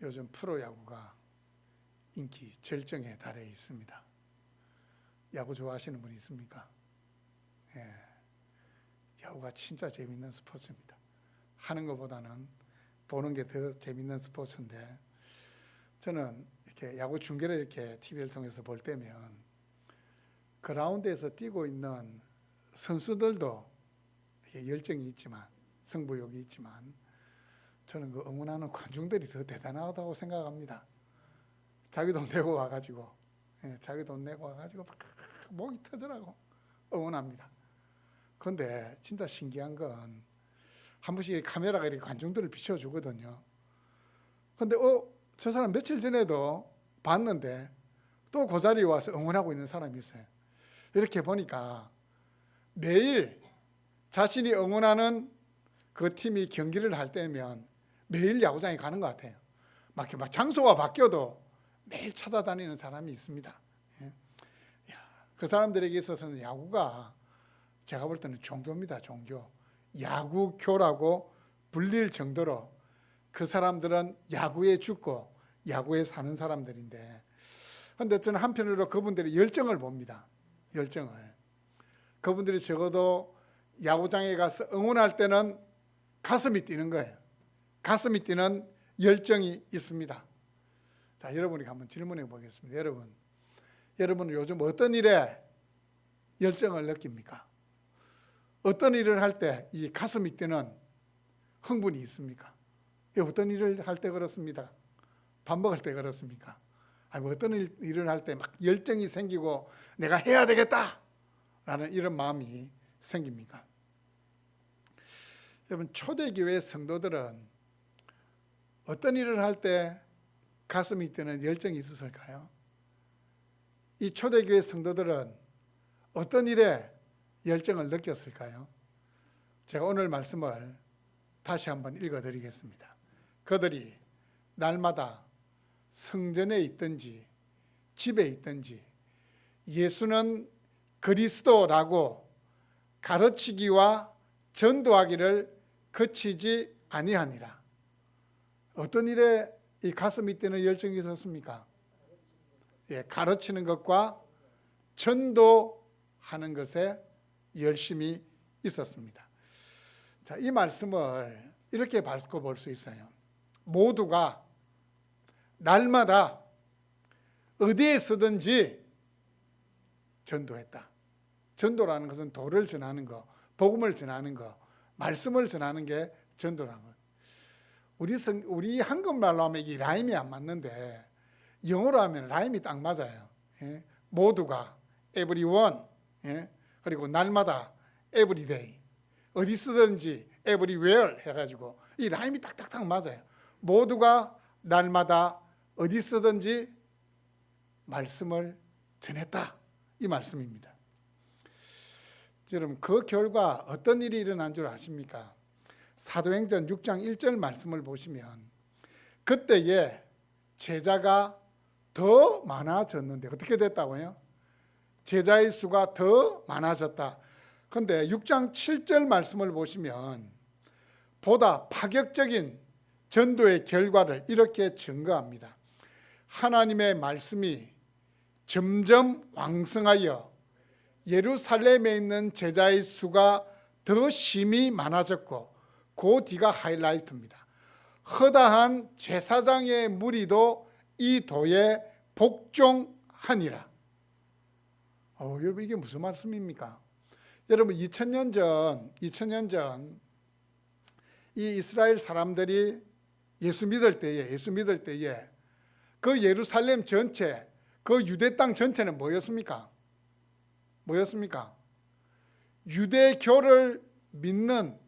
요즘 프로야구가 인기 절정에 달해 있습니다. 야구 좋아하시는 분 있습니까? 예, 야구가 진짜 재밌는 스포츠입니다. 하는 것보다는 보는 게 더 재밌는 스포츠인데, 저는 이렇게 야구 중계를 이렇게 TV를 통해서 볼 때면 그라운드에서 뛰고 있는 선수들도 열정이 있지만, 승부욕이 있지만, 저는 그 응원하는 관중들이 더 대단하다고 생각합니다. 자기 돈 내고 와가지고, 자기 돈 내고 와가지고 막 목이 터져라고 응원합니다. 그런데 진짜 신기한 건 한 번씩 카메라가 이렇게 관중들을 비춰주거든요. 근데 저 사람 며칠 전에도 봤는데 또 그 자리에 와서 응원하고 있는 사람이 있어요. 이렇게 보니까 매일 자신이 응원하는 그 팀이 경기를 할 때면 매일 야구장에 가는 것 같아요. 막 장소가 바뀌어도 매일 찾아다니는 사람이 있습니다. 그 사람들에게 있어서는 야구가 제가 볼 때는 종교입니다. 종교. 야구교라고 불릴 정도로 그 사람들은 야구에 죽고 야구에 사는 사람들인데, 그런데 저는 한편으로 그분들의 열정을 봅니다. 열정을. 그분들이 적어도 야구장에 가서 응원할 때는 가슴이 뛰는 거예요. 가슴이 뛰는 열정이 있습니다. 자, 여러분에게 한번 질문해 보겠습니다. 여러분은 요즘 어떤 일에 열정을 느낍니까? 어떤 일을 할 때 이 가슴이 뛰는 흥분이 있습니까? 어떤 일을 할 때 그렇습니다. 밥 먹을 때 그렇습니까? 아니, 어떤 일을 할 때 막 열정이 생기고 내가 해야 되겠다 라는 이런 마음이 생깁니까? 여러분, 초대교회 성도들은 어떤 일을 할 때 가슴이 뛰는 열정이 있었을까요? 이 초대교회 성도들은 어떤 일에 열정을 느꼈을까요? 제가 오늘 말씀을 다시 한번 읽어드리겠습니다. 그들이 날마다 성전에 있든지 집에 있든지 예수는 그리스도라고 가르치기와 전도하기를 그치지 아니하니라. 어떤 일에 이 가슴이 뛰는 열정이 있었습니까? 가르치는 것과 전도하는 것에 열심히 있었습니다. 자, 이 말씀을 이렇게 바꿔볼 수 있어요. 모두가 날마다 어디에 서든지 전도했다. 전도라는 것은 도를 전하는 거, 복음을 전하는 거, 말씀을 전하는 게 전도라는 것. 우리 한국말로 하면 이 라임이 안 맞는데 영어로 하면 라임이 딱 맞아요. 모두가, everyone, 그리고 날마다, everyday, 어디 쓰든지 everywhere 해가지고 이 라임이 딱딱딱 맞아요. 모두가 날마다 어디 쓰든지 말씀을 전했다, 이 말씀입니다. 여러분, 그 결과 어떤 일이 일어난 줄 아십니까? 사도행전 6장 1절 말씀을 보시면 그때에 제자가 더 많아졌는데 어떻게 됐다고요? 제자의 수가 더 많아졌다. 그런데 6장 7절 말씀을 보시면 보다 파격적인 전도의 결과를 이렇게 증거합니다. 하나님의 말씀이 점점 왕성하여 예루살렘에 있는 제자의 수가 더 심히 많아졌고, 그 뒤가 하이라이트입니다. 허다한 제사장의 무리도 이 도에 복종하니라. 여러분, 이게 무슨 말씀입니까? 여러분, 2000년 전 이 이스라엘 사람들이 예수 믿을 때에 그 예루살렘 전체, 그 유대 땅 전체는 뭐였습니까? 유대교를 믿는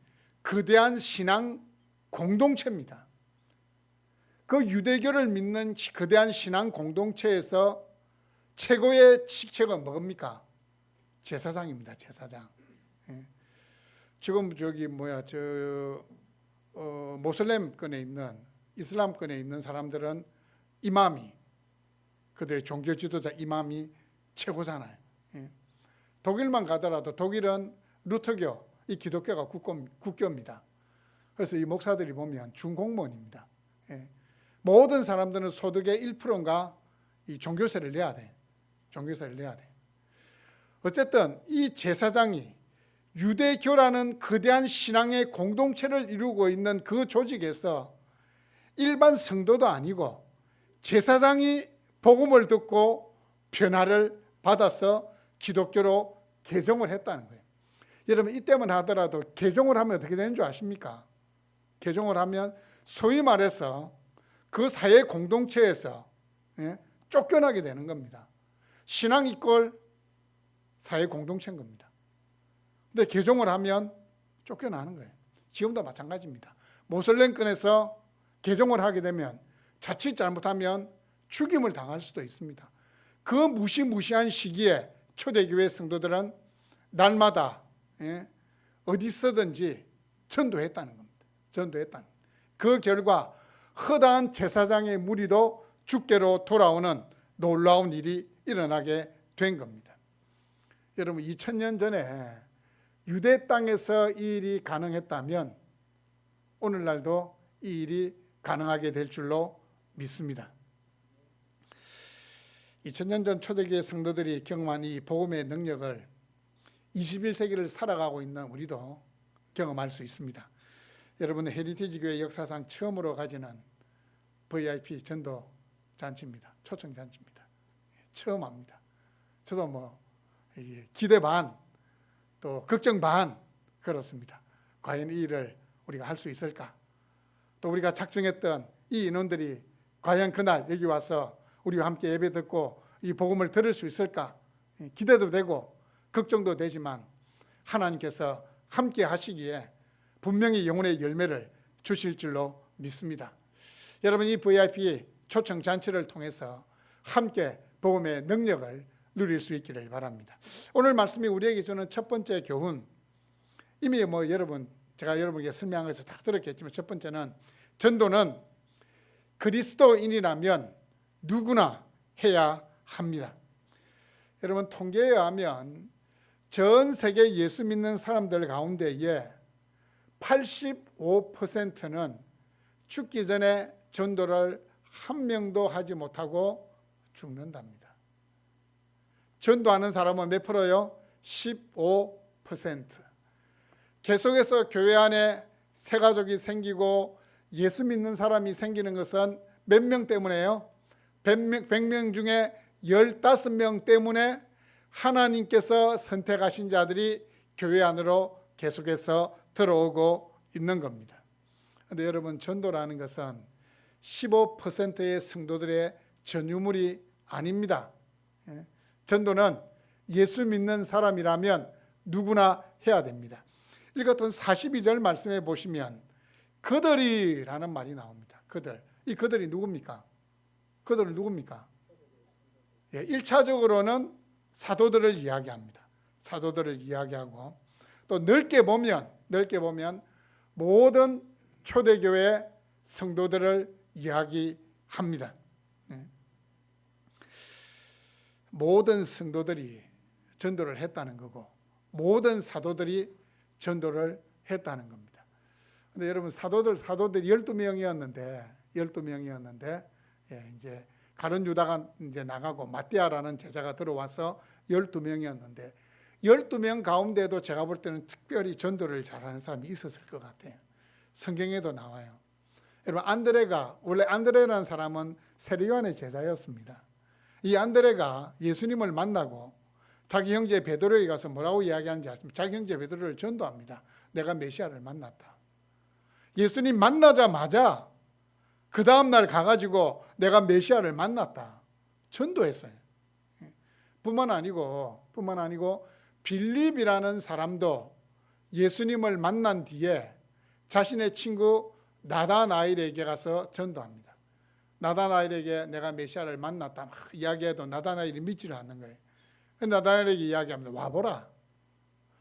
거대한 신앙 공동체입니다. 그 유대교를 믿는 거대한 신앙 공동체에서 최고의 직책은 뭡니까? 제사장입니다. 제사장. 지금 모슬렘권에 있는, 이슬람권에 있는 사람들은 이마미, 그들의 종교 지도자 이마미 최고잖아요. 독일만 가더라도 독일은 루터교, 이 기독교가 국교입니다. 그래서 이 목사들이 보면 중공무원입니다. 모든 사람들은 소득의 1%인가 이 종교세를 내야 돼. 종교세를 내야 돼. 어쨌든 이 제사장이 유대교라는 거대한 신앙의 공동체를 이루고 있는 그 조직에서 일반 성도도 아니고 제사장이 복음을 듣고 변화를 받아서 기독교로 개종을 했다는 거예요. 여러분 이때만 하더라도 개종을 하면 어떻게 되는 줄 아십니까? 개종을 하면 소위 말해서 그 사회 공동체에서 쫓겨나게 되는 겁니다. 신앙 이꼴 사회 공동체인 겁니다. 근데 개종을 하면 쫓겨나는 거예요. 지금도 마찬가지입니다. 모슬렘권에서 개종을 하게 되면 자칫 잘못하면 죽임을 당할 수도 있습니다. 그 무시무시한 시기에 초대교회 성도들은 날마다 어디서든지 전도했다는 겁니다. 전도했다는 겁니다. 그 결과 허다한 제사장의 무리도 주께로 돌아오는 놀라운 일이 일어나게 된 겁니다. 여러분 2000년 전에 유대 땅에서 이 일이 가능했다면 오늘날도 이 일이 가능하게 될 줄로 믿습니다. 2000년 전 초대교회 성도들이 경험한 이 복음의 능력을 21세기를 살아가고 있는 우리도 경험할 수 있습니다. 여러분 헤리티지 교회 역사상 처음으로 가지는 VIP 전도 잔치입니다. 초청 잔치입니다. 처음 합니다. 저도 기대 반 또 걱정 반 그렇습니다. 과연 이 일을 우리가 할 수 있을까? 또 우리가 작정했던 이 인원들이 과연 그날 여기 와서 우리와 함께 예배 듣고 이 복음을 들을 수 있을까? 기대도 되고 걱정도 되지만 하나님께서 함께 하시기에 분명히 영혼의 열매를 주실 줄로 믿습니다. 여러분 이 VIP 초청 잔치를 통해서 함께 복음의 능력을 누릴 수 있기를 바랍니다. 오늘 말씀이 우리에게 주는 첫 번째 교훈, 이미 제가 여러분에게 설명한 것을 다 들었겠지만 첫 번째는 전도는 그리스도인이라면 누구나 해야 합니다. 여러분 통계에 의하면 전 세계 예수 믿는 사람들 가운데에 85%는 죽기 전에 전도를 한 명도 하지 못하고 죽는답니다. 전도하는 사람은 몇 프로요? 15%. 계속해서 교회 안에 새 가족이 생기고 예수 믿는 사람이 생기는 것은 몇 명 때문에요? 100명 중에 15명 때문에 하나님께서 선택하신 자들이 교회 안으로 계속해서 들어오고 있는 겁니다. 그런데 여러분 전도라는 것은 15%의 성도들의 전유물이 아닙니다. 전도는 예수 믿는 사람이라면 누구나 해야 됩니다. 읽었던 42절 말씀에 보시면 그들이라는 말이 나옵니다. 그들. 이 그들이 누굽니까? 그들은 누굽니까? 1차적으로는 사도들을 이야기합니다. 사도들을 이야기하고 또 넓게 보면 모든 초대교회 성도들을 이야기합니다. 모든 성도들이 전도를 했다는 거고 모든 사도들이 전도를 했다는 겁니다. 근데 여러분 사도들이 12명이었는데 이제 가룟 유다가 이제 나가고 마띠아라는 제자가 들어와서 12명이었는데 12명 가운데도 제가 볼 때는 특별히 전도를 잘하는 사람이 있었을 것 같아요. 성경에도 나와요. 여러분 원래 안드레라는 사람은 세례요한의 제자였습니다. 이 안드레가 예수님을 만나고 자기 형제 베드로에게 가서 뭐라고 이야기하는지 아십니까? 자기 형제 베드로를 전도합니다. 내가 메시아를 만났다. 예수님 만나자마자 그 다음날 가가지고 내가 메시아를 만났다. 전도했어요. 뿐만 아니고 빌립이라는 사람도 예수님을 만난 뒤에 자신의 친구 나다나엘에게 가서 전도합니다. 나다나엘에게 내가 메시아를 만났다 막 이야기해도 나다나엘이 믿지를 않는 거예요. 나다나엘에게 이야기합니다. 와보라.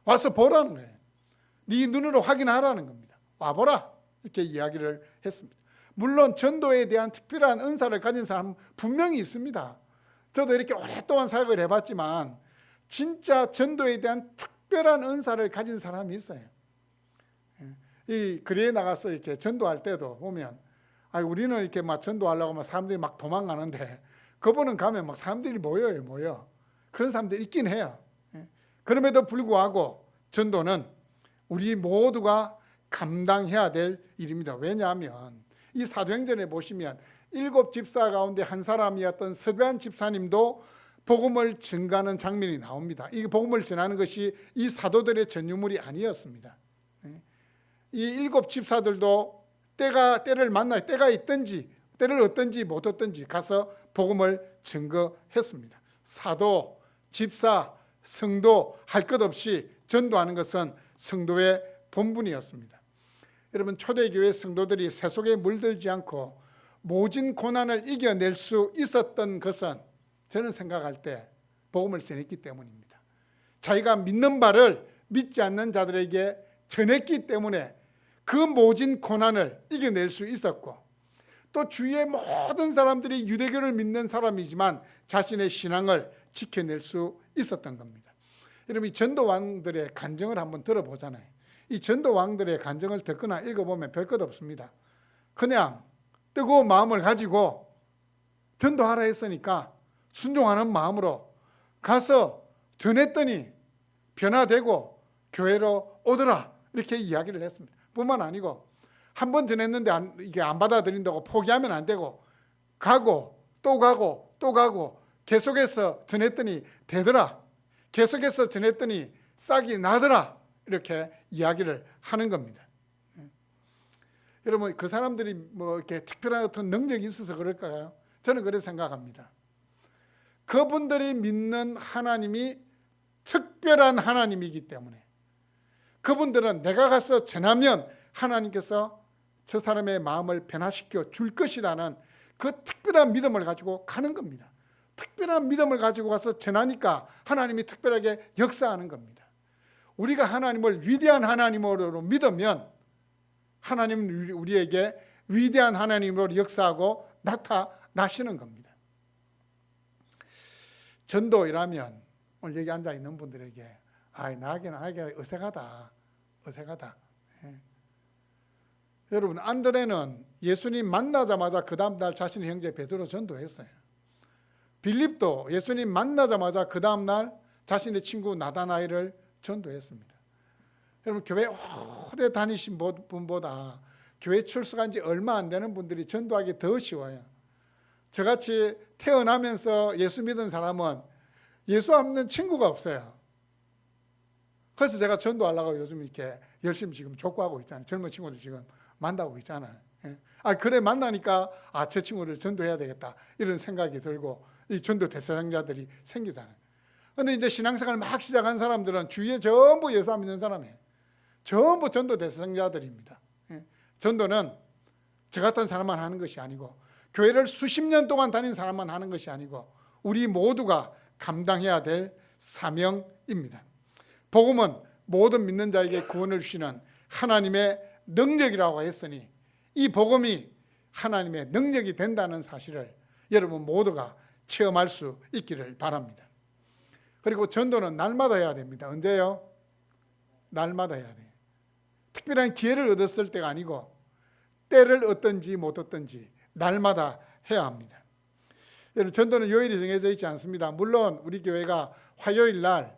와서 보라는 거예요. 네 눈으로 확인하라는 겁니다. 와보라. 이렇게 이야기를 했습니다. 물론 전도에 대한 특별한 은사를 가진 사람은 분명히 있습니다. 저도 이렇게 오랫동안 사역을 해봤지만 진짜 전도에 대한 특별한 은사를 가진 사람이 있어요. 이 거리에 나가서 이렇게 전도할 때도 보면 우리는 이렇게 막 전도하려고 막 사람들이 막 도망가는데 그분은 가면 막 사람들이 모여. 그런 사람들이 있긴 해요. 그럼에도 불구하고 전도는 우리 모두가 감당해야 될 일입니다. 왜냐하면 이 사도행전에 보시면 7 집사 가운데 한 사람이었던 스데반 집사님도 복음을 전가하는 장면이 나옵니다. 이 복음을 전하는 것이 이 사도들의 전유물이 아니었습니다. 이 7 집사들도 때를 만나 때가 있든지 때를 얻든지 못 얻든지 가서 복음을 증거했습니다. 사도, 집사, 성도 할 것 없이 전도하는 것은 성도의 본분이었습니다. 여러분, 초대교회 성도들이 세속에 물들지 않고 모진 고난을 이겨낼 수 있었던 것은 저는 생각할 때 복음을 전했기 때문입니다. 자기가 믿는 바를 믿지 않는 자들에게 전했기 때문에 그 모진 고난을 이겨낼 수 있었고, 또 주위의 모든 사람들이 유대교를 믿는 사람이지만 자신의 신앙을 지켜낼 수 있었던 겁니다. 여러분, 이 전도왕들의 간증을 한번 들어보잖아요. 이 전도왕들의 간증을 듣거나 읽어보면 별 것 없습니다. 그냥 뜨거운 마음을 가지고 전도하라 했으니까 순종하는 마음으로 가서 전했더니 변화되고 교회로 오더라, 이렇게 이야기를 했습니다. 뿐만 아니고 한 번 전했는데 이게 안 받아들인다고 포기하면 안 되고 가고 또 가고 또 가고 계속해서 전했더니 되더라, 계속해서 전했더니 싹이 나더라, 이렇게 이야기를 하는 겁니다. 여러분, 그 사람들이 뭐 이렇게 특별한 어떤 능력이 있어서 그럴까요? 저는 그렇게 생각합니다. 그분들이 믿는 하나님이 특별한 하나님이기 때문에 그분들은 내가 가서 전하면 하나님께서 저 사람의 마음을 변화시켜 줄 것이라는 그 특별한 믿음을 가지고 가는 겁니다. 특별한 믿음을 가지고 가서 전하니까 하나님이 특별하게 역사하는 겁니다. 우리가 하나님을 위대한 하나님으로 믿으면 하나님은 우리에게 위대한 하나님으로 역사하고 나타나시는 겁니다. 전도이라면 오늘 여기 앉아 있는 분들에게 나에게 어색하다. 예. 여러분, 안드레는 예수님 만나자마자 그 다음 날 자신의 형제 베드로 전도했어요. 빌립도 예수님 만나자마자 그 다음 날 자신의 친구 나다나엘을 전도했습니다. 여러분, 교회 오래 다니신 분보다 교회 출석한 지 얼마 안 되는 분들이 전도하기 더 쉬워요. 저같이 태어나면서 예수 믿은 사람은 예수 안 믿는 친구가 없어요. 그래서 제가 전도하려고 요즘 이렇게 열심히 지금 족구하고 있잖아요. 젊은 친구들 지금 만나고 있잖아요. 그래 만나니까 저 친구를 전도해야 되겠다, 이런 생각이 들고 이 전도 대상자들이 생기잖아요. 그런데 이제 신앙생활 막 시작한 사람들은 주위에 전부 예수 안 믿는 사람이에요. 전부 전도 대상자들입니다. 전도는 저 같은 사람만 하는 것이 아니고 교회를 수십 년 동안 다닌 사람만 하는 것이 아니고 우리 모두가 감당해야 될 사명입니다. 복음은 모든 믿는 자에게 구원을 주시는 하나님의 능력이라고 했으니 이 복음이 하나님의 능력이 된다는 사실을 여러분 모두가 체험할 수 있기를 바랍니다. 그리고 전도는 날마다 해야 됩니다. 언제요? 날마다 해야 돼요. 특별한 기회를 얻었을 때가 아니고 때를 얻든지 못 얻든지 날마다 해야 합니다. 여러분, 전도는 요일이 정해져 있지 않습니다. 물론 우리 교회가 화요일 날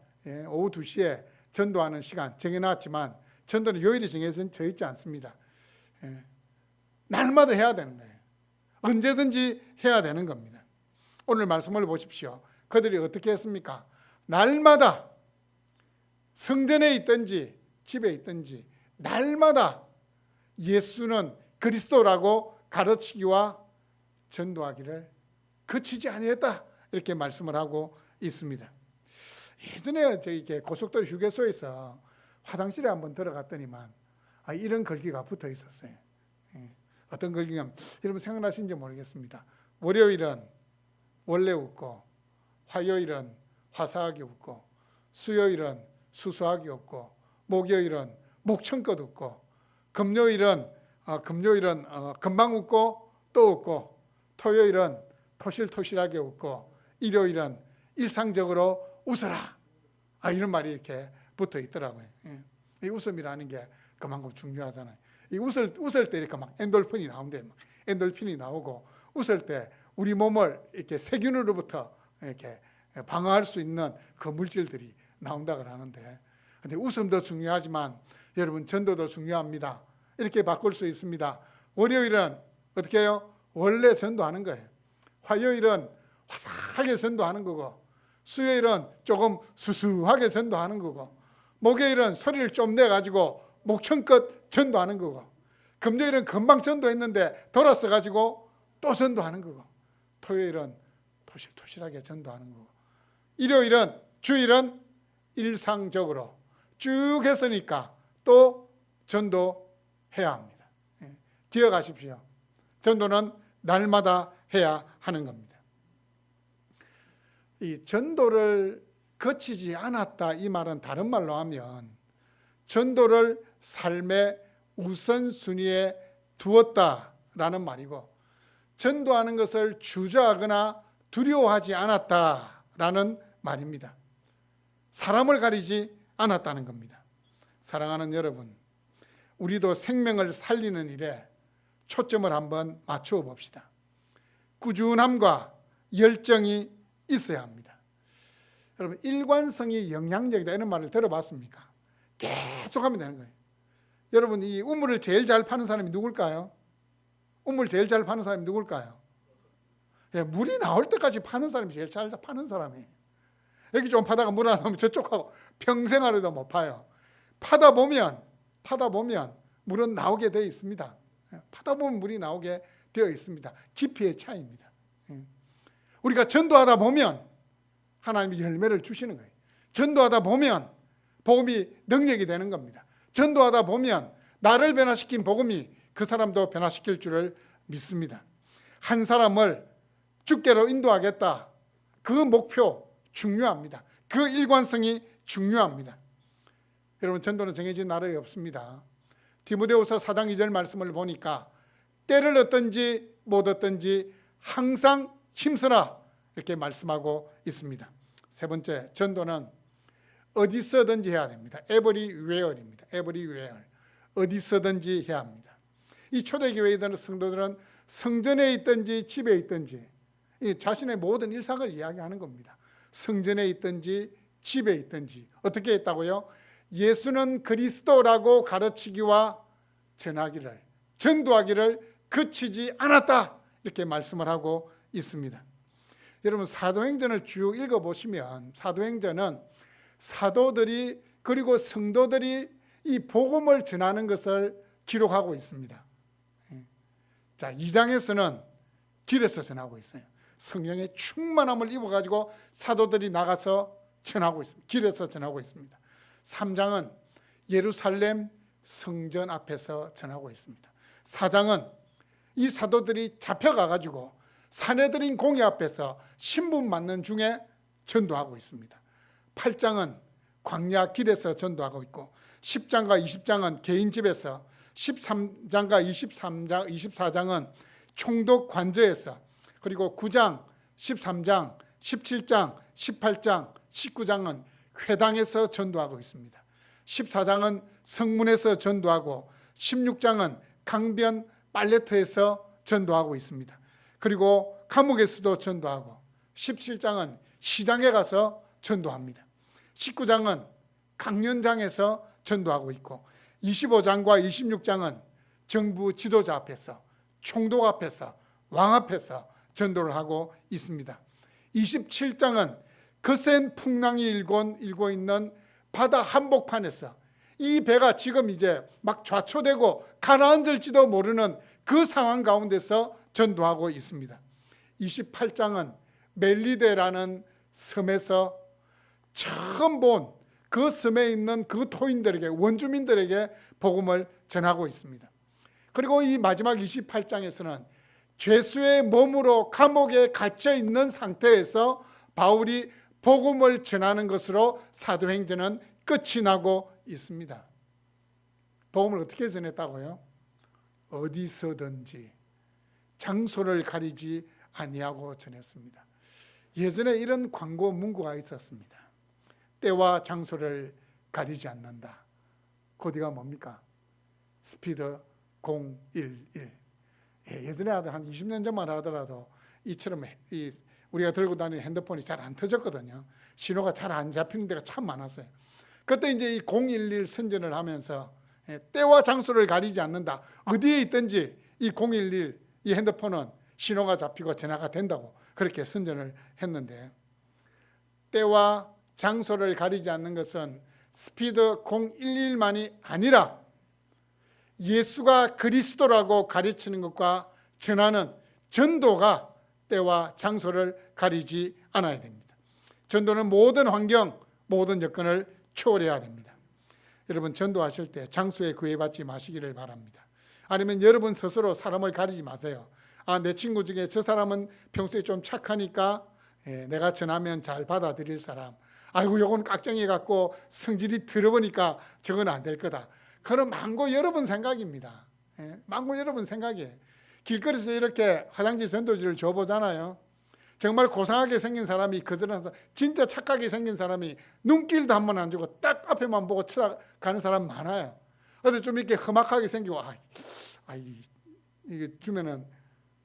오후 2시에 전도하는 시간 정해놨지만 전도는 요일이 정해져 있지 않습니다. 날마다 해야 되는 거예요. 언제든지 해야 되는 겁니다. 오늘 말씀을 보십시오. 그들이 어떻게 했습니까? 날마다 성전에 있든지 집에 있든지 날마다 예수는 그리스도라고 가르치기와 전도하기를 그치지 아니했다, 이렇게 말씀을 하고 있습니다. 예전에 저기 고속도로 휴게소에서 화장실에 한번 들어갔더니만 이런 글귀가 붙어 있었어요. 어떤 글귀냐면, 여러분 생각나신지 모르겠습니다. 월요일은 원래 웃고, 화요일은 화사하게 웃고, 수요일은 수수하게 웃고, 목요일은 목청껏 웃고, 금요일은 금방 웃고 또 웃고, 토요일은 토실토실하게 웃고, 일요일은 일상적으로 웃어라, 이런 말이 이렇게 붙어 있더라고요. 이 웃음이라는 게 그만큼 중요하잖아요. 이 웃을 때 이렇게 막 엔돌핀이 나온대요. 엔돌핀이 나오고 웃을 때 우리 몸을 이렇게 세균으로부터 이렇게 방어할 수 있는 그 물질들이 나온다고 하는데, 근데 웃음도 중요하지만 여러분 전도도 중요합니다. 이렇게 바꿀 수 있습니다. 월요일은 어떻게 해요? 원래 전도하는 거예요. 화요일은 화사하게 전도하는 거고, 수요일은 조금 수수하게 전도하는 거고, 목요일은 소리를 좀 내가지고 목청껏 전도하는 거고, 금요일은 금방 전도했는데 돌아서 가지고 또 전도하는 거고, 토요일은 토실토실하게 전도하는 거고, 일요일은 주일은 일상적으로 쭉 했으니까 또 전도해야 합니다. 기억하십시오. 전도는 날마다 해야 하는 겁니다. 이 전도를 거치지 않았다, 이 말은 다른 말로 하면 전도를 삶의 우선순위에 두었다라는 말이고, 전도하는 것을 주저하거나 두려워하지 않았다라는 말입니다. 사람을 가리지 않았다는 겁니다. 사랑하는 여러분, 우리도 생명을 살리는 일에 초점을 한번 맞추어 봅시다. 꾸준함과 열정이 있어야 합니다. 여러분, 일관성이 영향력이다 이런 말을 들어봤습니까? 계속 하면 되는 거예요. 여러분, 이 우물을 제일 잘 파는 사람이 누굴까요? 우물 제일 잘 파는 사람이 누굴까요? 물이 나올 때까지 파는 사람이 제일 잘 파는 사람이에요. 여기 좀 파다가 물 안 나오면 저쪽하고 평생 하루도 못 파요. 파다 보면 물은 나오게 되어 있습니다. 파다 보면 물이 나오게 되어 있습니다. 깊이의 차이입니다. 우리가 전도하다 보면 하나님이 열매를 주시는 거예요. 전도하다 보면 복음이 능력이 되는 겁니다. 전도하다 보면 나를 변화시킨 복음이 그 사람도 변화시킬 줄을 믿습니다. 한 사람을 주께로 인도하겠다, 그 목표 중요합니다. 그 일관성이 중요합니다. 여러분, 전도는 정해진 날이 없습니다. 디모데후서 4장 2절 말씀을 보니까 때를 얻든지 못 얻든지 항상 힘쓰라 이렇게 말씀하고 있습니다. 세 번째, 전도는 어디서든지 해야 됩니다. everywhere입니다. everywhere. 어디서든지 해야 합니다. 이 초대교회에 있는 성도들은 성전에 있든지 집에 있든지 자신의 모든 일상을 이야기하는 겁니다. 성전에 있든지 집에 있든지 어떻게 했다고요? 예수는 그리스도라고 가르치기와 전하기를, 전도하기를 그치지 않았다 이렇게 말씀을 하고 있습니다. 여러분, 사도행전을 쭉 읽어보시면 사도행전은 사도들이 그리고 성도들이 이 복음을 전하는 것을 기록하고 있습니다. 자, 2장에서는 길에서 전하고 있어요. 성령의 충만함을 입어가지고 사도들이 나가서 전하고 있습니다. 길에서 전하고 있습니다. 3장은 예루살렘 성전 앞에서 전하고 있습니다. 4장은 이 사도들이 잡혀가가지고 사내들인 공회 앞에서 신분 맞는 중에 전도하고 있습니다. 8장은 광야 길에서 전도하고 있고, 10장과 20장은 개인 집에서, 13장과 24장은 총독 관저에서, 그리고 9장, 13장, 17장, 18장, 19장은 회당에서 전도하고 있습니다. 14장은 성문에서 전도하고, 16장은 강변 빨레트에서 전도하고 있습니다. 그리고 감옥에서도 전도하고, 17장은 시장에 가서 전도합니다. 19장은 강연장에서 전도하고 있고, 25장과 26장은 정부 지도자 앞에서, 총독 앞에서, 왕 앞에서 전도를 하고 있습니다. 27장은 거센 풍랑이 일고 있는 바다 한복판에서 이 배가 지금 이제 막 좌초되고 가라앉을지도 모르는 그 상황 가운데서 전도하고 있습니다. 28장은 멜리데라는 섬에서 처음 본 그 섬에 있는 그 토인들에게, 원주민들에게 복음을 전하고 있습니다. 그리고 이 마지막 28장에서는 죄수의 몸으로 감옥에 갇혀 있는 상태에서 바울이 복음을 전하는 것으로 사도행전은 끝이 나고 있습니다. 복음을 어떻게 전했다고요? 어디서든지 장소를 가리지 아니하고 전했습니다. 예전에 이런 광고 문구가 있었습니다. 때와 장소를 가리지 않는다. 코디가 뭡니까? 스피드 011. 예전에 한 20년 전만 하더라도 이처럼 우리가 들고 다니는 핸드폰이 잘 안 터졌거든요. 신호가 잘 안 잡히는 데가 참 많았어요. 그때 이제 이 011 선전을 하면서 때와 장소를 가리지 않는다. 어디에 있든지 이 011 이 핸드폰은 신호가 잡히고 전화가 된다고 그렇게 선전을 했는데, 때와 장소를 가리지 않는 것은 스피드 011만이 아니라 예수가 그리스도라고 가르치는 것과 전하는 전도가 때와 장소를 가리지 않아야 됩니다. 전도는 모든 환경, 모든 여건을 초월해야 됩니다. 여러분, 전도하실 때 장소에 구애받지 마시기를 바랍니다. 아니면 여러분 스스로 사람을 가리지 마세요. 내 친구 중에 저 사람은 평소에 좀 착하니까 내가 전하면 잘 받아들일 사람, 아이고 요건 깍쟁이 같고 성질이 더러우니까 저건 안 될 거다. 그런 망고 여러분 생각입니다. 망고 여러분 생각이에요. 길거리에서 이렇게 화장지 전도지를 줘보잖아요. 정말 고상하게 생긴 사람이 거절해서 진짜 착하게 생긴 사람이 눈길도 한 번 안 주고 딱 앞에만 보고 쳐가는 사람 많아요. 근데 좀 이렇게 험악하게 생기고 이게 주면은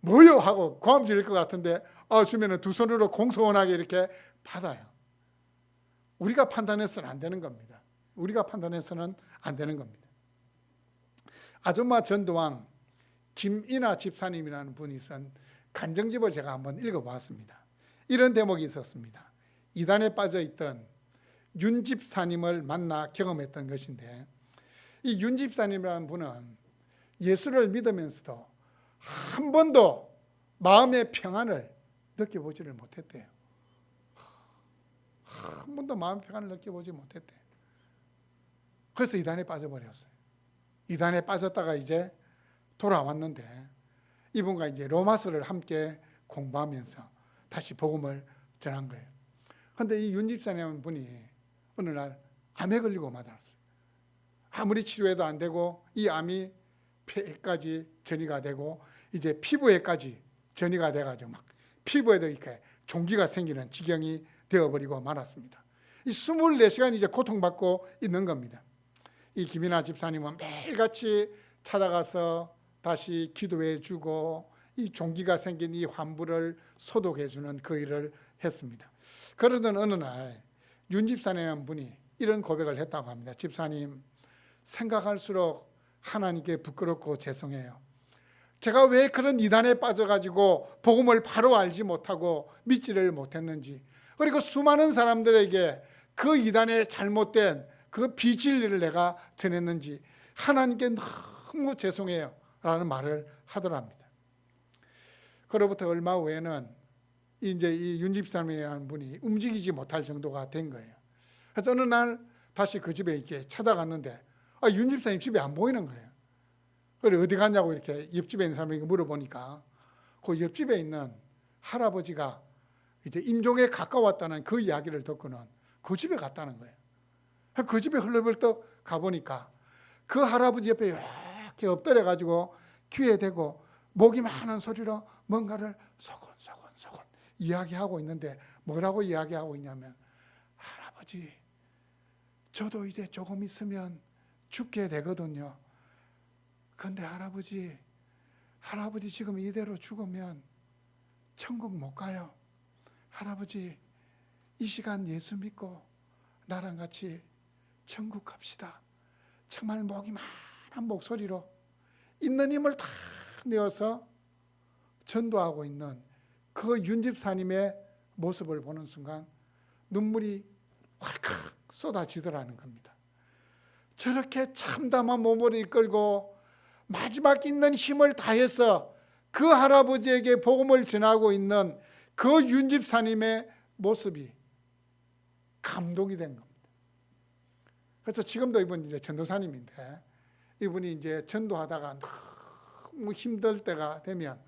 뭐요 하고 고함 지를 것 같은데 주면은 두 손으로 공손하게 이렇게 받아요. 우리가 판단해서는 안 되는 겁니다. 우리가 판단해서는 안 되는 겁니다. 아줌마 전도왕 김이나 집사님이라는 분이 쓴 간정집을 제가 한번 읽어보았습니다. 이런 대목이 있었습니다. 이단에 빠져있던 윤 집사님을 만나 경험했던 것인데, 이 윤 집사님이라는 분은 예수를 믿으면서도 한 번도 마음의 평안을 느껴보지를 못했대요. 한 번도 마음의 평안을 느껴보지 못했대요. 그래서 이단에 빠져버렸어요. 이단에 빠졌다가 이제 돌아왔는데, 이분과 이제 로마서를 함께 공부하면서 다시 복음을 전한 거예요. 그런데 이 윤 집사님 분이 어느 날 암에 걸리고 마다랐어요. 아무리 치료해도 안 되고 이 암이 폐까지 전이가 되고 이제 피부에까지 전이가 돼가지고 막 피부에도 이렇게 종기가 생기는 지경이 되어버리고 말았습니다. 이 24시간 이제 고통받고 있는 겁니다. 이 김이나 집사님은 매일같이 찾아가서 다시 기도해주고 이 종기가 생긴 이 환부를 소독해주는 그 일을 했습니다. 그러던 어느 날 윤 집사님 분이 이런 고백을 했다고 합니다. 집사님, 생각할수록 하나님께 부끄럽고 죄송해요. 제가 왜 그런 이단에 빠져가지고 복음을 바로 알지 못하고 믿지를 못했는지, 그리고 수많은 사람들에게 그 이단의 잘못된 그 비진리를 내가 전했는지 하나님께 너무 죄송해요 라는 말을 하더랍니다. 그로부터 얼마 후에는 이제 이 윤집사님이라는 분이 움직이지 못할 정도가 된 거예요. 그래서 어느 날 다시 그 집에 이렇게 찾아갔는데 윤집사님 집에 안 보이는 거예요. 그래 어디 갔냐고 이렇게 옆집에 있는 사람에게 물어보니까 그 옆집에 있는 할아버지가 이제 임종에 가까웠다는 그 이야기를 듣고는 그 집에 갔다는 거예요. 그 집에 흘러벌떡 가보니까 그 할아버지 옆에 이렇게 엎드려 가지고 귀에 대고 목이 많은 소리로 뭔가를 소곤소곤 이야기하고 있는데, 뭐라고 이야기하고 있냐면, 할아버지, 저도 이제 조금 있으면 죽게 되거든요. 근데 할아버지 지금 이대로 죽으면 천국 못 가요. 할아버지, 이 시간 예수 믿고 나랑 같이 천국 갑시다. 정말 목이 많은 목소리로 있는 힘을 다 내어서 전도하고 있는 그 윤집사님의 모습을 보는 순간 눈물이 활칵 쏟아지더라는 겁니다. 저렇게 참담한 몸을 이끌고 마지막 있는 힘을 다해서 그 할아버지에게 복음을 전하고 있는 그 윤집사님의 모습이 감동이 된 겁니다. 그래서 지금도 이분 이제 전도사님인데, 이분이 이제 전도하다가 너무 힘들 때가 되면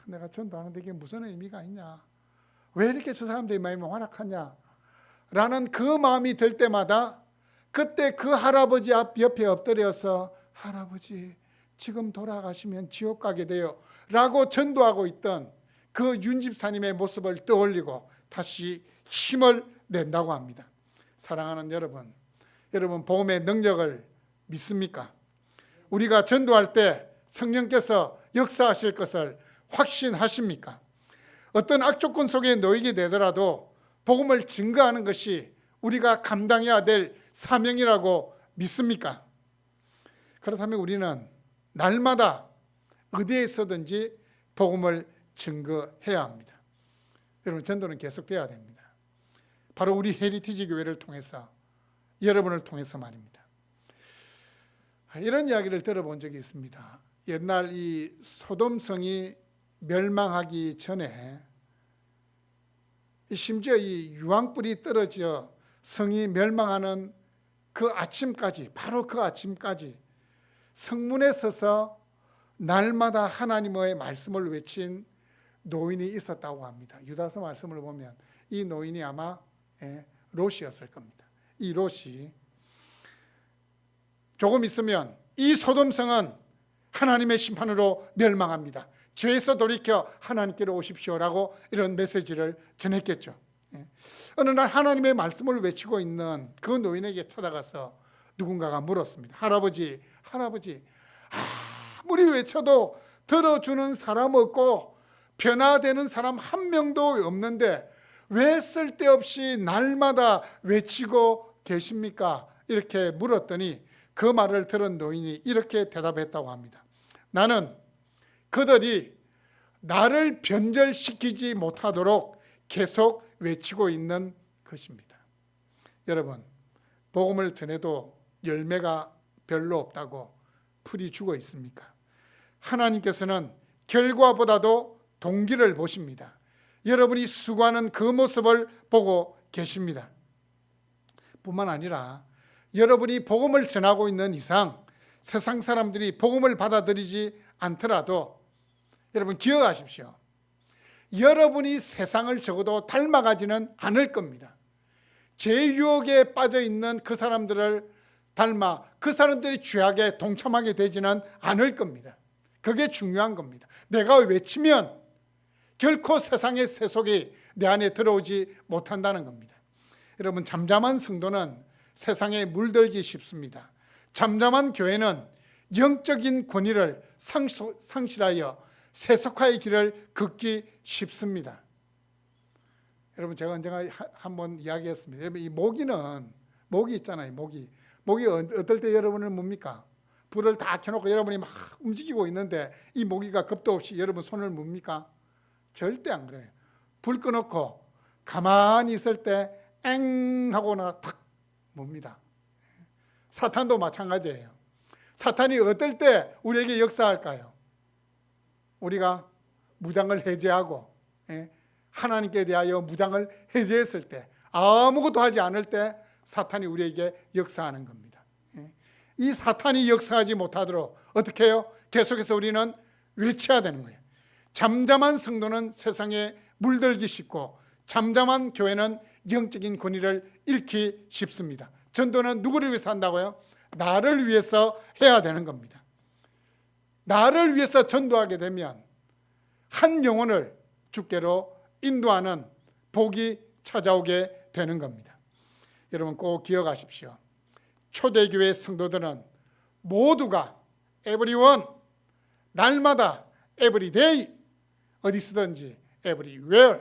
내가 전도하는데 이게 무슨 의미가 있냐, 왜 이렇게 저 사람들이 마음이 완악하냐 라는 그 마음이 들 때마다 그때 그 할아버지 옆에 엎드려서 할아버지 지금 돌아가시면 지옥 가게 돼요 라고 전도하고 있던 그 윤집사님의 모습을 떠올리고 다시 힘을 낸다고 합니다. 사랑하는 여러분, 복음의 능력을 믿습니까? 우리가 전도할 때 성령께서 역사하실 것을 확신하십니까? 어떤 악조건 속에 놓이게 되더라도 복음을 증거하는 것이 우리가 감당해야 될 사명이라고 믿습니까? 그렇다면 우리는 날마다 어디에서든지 복음을 증거해야 합니다. 여러분, 전도는 계속돼야 됩니다. 바로 우리 헤리티지 교회를 통해서, 여러분을 통해서 말입니다. 이런 이야기를 들어본 적이 있습니다. 옛날 이 소돔성이 멸망하기 전에 심지어 이 유황불이 떨어져 성이 멸망하는 그 아침까지, 바로 그 아침까지 성문에 서서 날마다 하나님의 말씀을 외친 노인이 있었다고 합니다. 유다서 말씀을 보면 이 노인이 아마 롯이었을 겁니다. 이 롯이 조금 있으면 이 소돔성은 하나님의 심판으로 멸망합니다. 죄에서 돌이켜 하나님께로 오십시오라고 이런 메시지를 전했겠죠. 어느 날 하나님의 말씀을 외치고 있는 그 노인에게 찾아가서 누군가가 물었습니다. 할아버지, 아무리 외쳐도 들어주는 사람 없고 변화되는 사람 한 명도 없는데 왜 쓸데없이 날마다 외치고 계십니까? 이렇게 물었더니 그 말을 들은 노인이 이렇게 대답했다고 합니다. 나는 그들이 나를 변절시키지 못하도록 계속 외치고 있는 것입니다. 여러분, 복음을 전해도 열매가 별로 없다고 풀이 죽어 있습니까? 하나님께서는 결과보다도 동기를 보십니다. 여러분이 수고하는 그 모습을 보고 계십니다. 뿐만 아니라 여러분이 복음을 전하고 있는 이상 세상 사람들이 복음을 받아들이지 않더라도 여러분 기억하십시오. 여러분이 세상을 적어도 닮아가지는 않을 겁니다. 제 유혹에 빠져 있는 그 사람들을 닮아 그 사람들이 죄악에 동참하게 되지는 않을 겁니다. 그게 중요한 겁니다. 내가 외치면 결코 세상의 세속이 내 안에 들어오지 못한다는 겁니다. 여러분, 잠잠한 성도는 세상에 물들기 쉽습니다. 잠잠한 교회는 영적인 권위를 상실하여 세속화의 길을 걷기 쉽습니다. 여러분, 제가 언젠가 한번 이야기했습니다. 여러분, 이 모기 있잖아요. 모기 어떨 때 여러분을 뭡니까? 불을 다 켜놓고 여러분이 막 움직이고 있는데 이 모기가 겁도 없이 여러분 손을 뭡니까? 절대 안 그래요. 불 꺼놓고 가만히 있을 때 엥 하고 탁 뭡니다. 사탄도 마찬가지예요. 사탄이 어떨 때 우리에게 역사할까요? 우리가 무장을 해제하고 하나님께 대하여 무장을 해제했을 때, 아무것도 하지 않을 때 사탄이 우리에게 역사하는 겁니다. 이 사탄이 역사하지 못하도록 어떻게 해요? 계속해서 우리는 외쳐야 되는 거예요. 잠잠한 성도는 세상에 물들기 쉽고 잠잠한 교회는 영적인 권위를 잃기 쉽습니다. 전도는 누구를 위해서 한다고요? 나를 위해서 해야 되는 겁니다. 나를 위해서 전도하게 되면 한 영혼을 주께로 인도하는 복이 찾아오게 되는 겁니다. 여러분 꼭 기억하십시오. 초대교회 성도들은 모두가 everyone, 날마다 everyday, 어디서든지 everywhere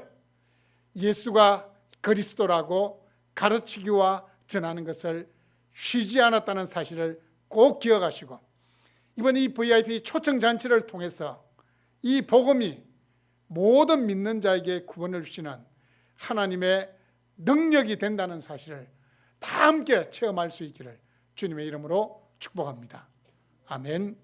예수가 그리스도라고 가르치기와 전하는 것을 쉬지 않았다는 사실을 꼭 기억하시고, 이번 이 VIP 초청잔치를 통해서 이 복음이 모든 믿는 자에게 구원을 주시는 하나님의 능력이 된다는 사실을 다 함께 체험할 수 있기를 주님의 이름으로 축복합니다. 아멘.